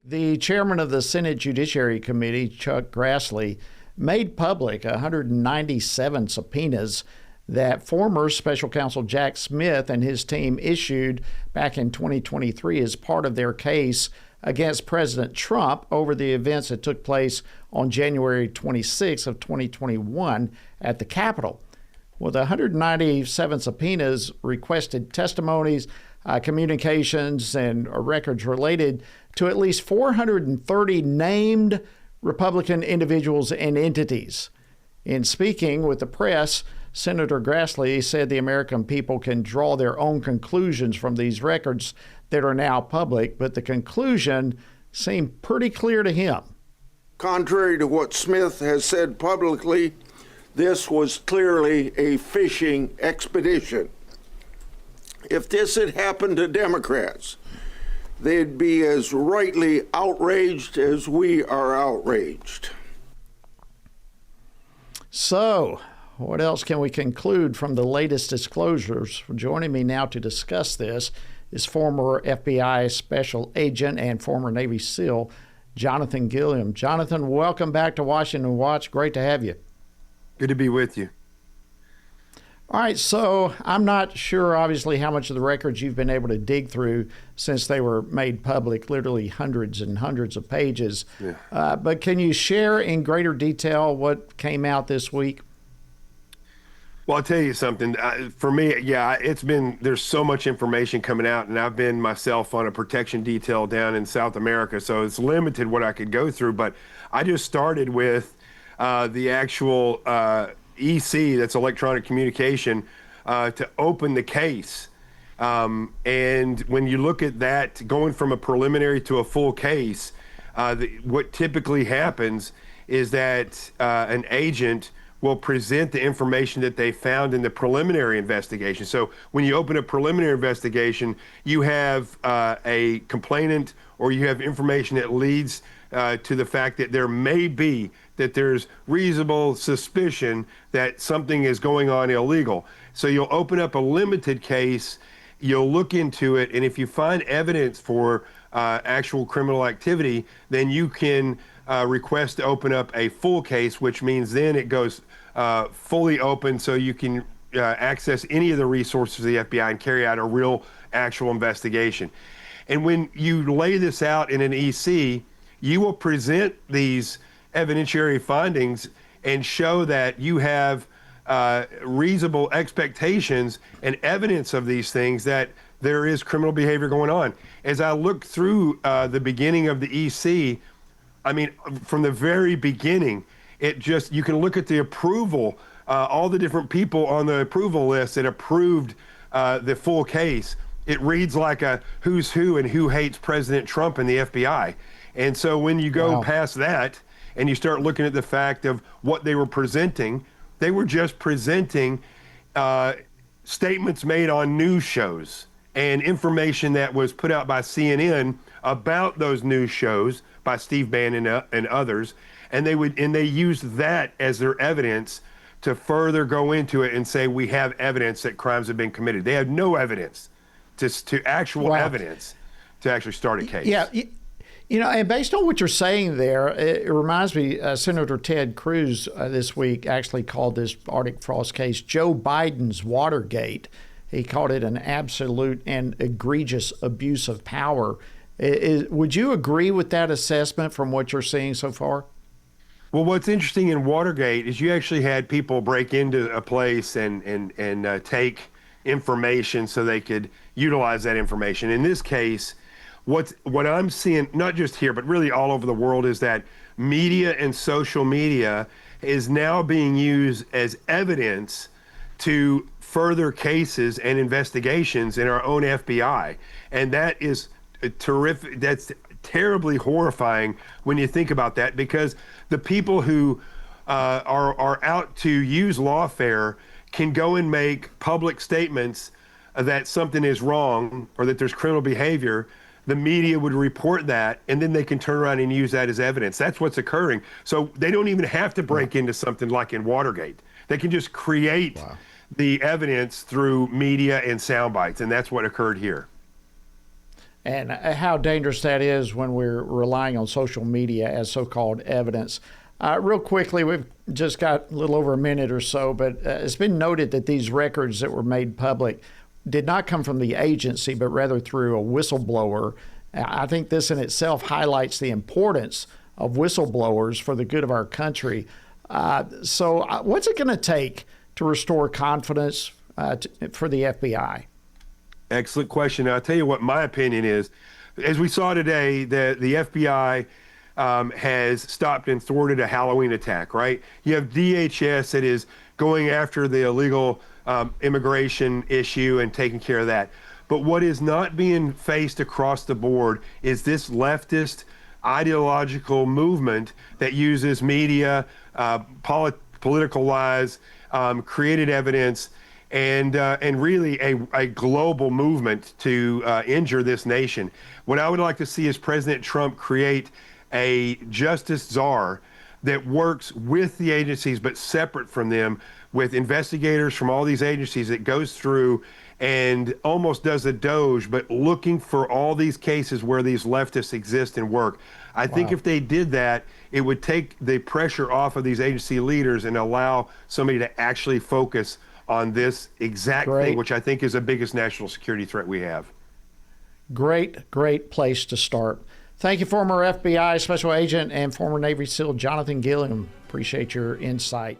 The chairman of the Senate Judiciary Committee, Chuck Grassley, made public 197 subpoenas that former special counsel Jack Smith and his team issued back in 2023 as part of their case against President Trump over the events that took place on January 26 of 2021 at the Capitol. Well, the 197 subpoenas requested testimonies, communications, and records related to at least 430 named Republican individuals and entities. In speaking with the press, Senator Grassley said the American people can draw their own conclusions from these records that are now public, but the conclusion seemed pretty clear to him. Contrary to what Smith has said publicly, this was clearly a fishing expedition. If this had happened to Democrats, they'd be as rightly outraged as we are outraged. So, what else can we conclude from the latest disclosures? Joining me now to discuss this is former FBI special agent and former Navy SEAL, Jonathan Gilliam. Jonathan, welcome back to Washington Watch. Great to have you. Good to be with you. All right, so I'm not sure, obviously, how much of the records you've been able to dig through since they were made public, literally hundreds and hundreds of pages. Yeah. But can you share in greater detail what came out this week? Well, I'll tell you something. For me, there's so much information coming out, and I've been myself on a protection detail down in South America, so it's limited what I could go through. But I just started with the actual EC, that's electronic communication, to open the case. And when you look at that, going from a preliminary to a full case, what typically happens is that an agent will present the information that they found in the preliminary investigation. So when you open a preliminary investigation, you have a complainant, or you have information that leads to the fact that there's reasonable suspicion that something is going on illegal. So you'll open up a limited case, you'll look into it, and if you find evidence for actual criminal activity, then you can request to open up a full case, which means then it goes fully open, so you can access any of the resources of the FBI and carry out a real actual investigation. And when you lay this out in an EC, you will present these evidentiary findings and show that you have reasonable expectations and evidence of these things, that there is criminal behavior going on. As I look through the beginning of the EC, I mean, from the very beginning, you can look at the approval, all the different people on the approval list that approved the full case. It reads like a who's who and who hates President Trump and the FBI. And so when you go past that and you start looking at the fact of what they were presenting, they were just presenting statements made on news shows and information that was put out by CNN about those news shows by Steve Bannon and others. And they used that as their evidence to further go into it and say, we have evidence that crimes have been committed. They had no evidence to actual evidence to actually start a case. Yeah. You know, and based on what you're saying there, it reminds me, Senator Ted Cruz this week actually called this Arctic Frost case Joe Biden's Watergate. He called it an absolute and egregious abuse of power. Would you agree with that assessment from what you're seeing so far? Well, what's interesting in Watergate is you actually had people break into a place and take information so they could utilize that information. In this case, what I'm seeing, not just here, but really all over the world, is that media and social media is now being used as evidence to further cases and investigations in our own FBI. And that is terrific. That's terribly horrifying when you think about that, because the people who are out to use lawfare can go and make public statements that something is wrong or that there's criminal behavior. The media would report that, and then they can turn around and use that as evidence. That's what's occurring. So they don't even have to break into something like in Watergate. They can just create the evidence through media and sound bites, and that's what occurred here. and how dangerous that is when we're relying on social media as so-called evidence. Real quickly, we've just got a little over a minute or so, but it's been noted that these records that were made public did not come from the agency, but rather through a whistleblower. I think this in itself highlights the importance of whistleblowers for the good of our country. So what's it going to take to restore confidence for the FBI? Excellent question. I'll tell you what my opinion is. As we saw today, the FBI has stopped and thwarted a Halloween attack, right? You have DHS that is going after the illegal immigration issue and taking care of that. But what is not being faced across the board is this leftist ideological movement that uses media, political lies, created evidence, and really a global movement to injure this nation. What I would like to see is President Trump create a justice czar that works with the agencies but separate from them, with investigators from all these agencies, that goes through and almost does a Doge, but looking for all these cases where these leftists exist and work. I think if they did that, it would take the pressure off of these agency leaders and allow somebody to actually focus on this exact thing, which I think is the biggest national security threat we have. Great place to start. Thank you, former FBI Special Agent and former Navy SEAL Jonathan Gilliam. Appreciate your insight.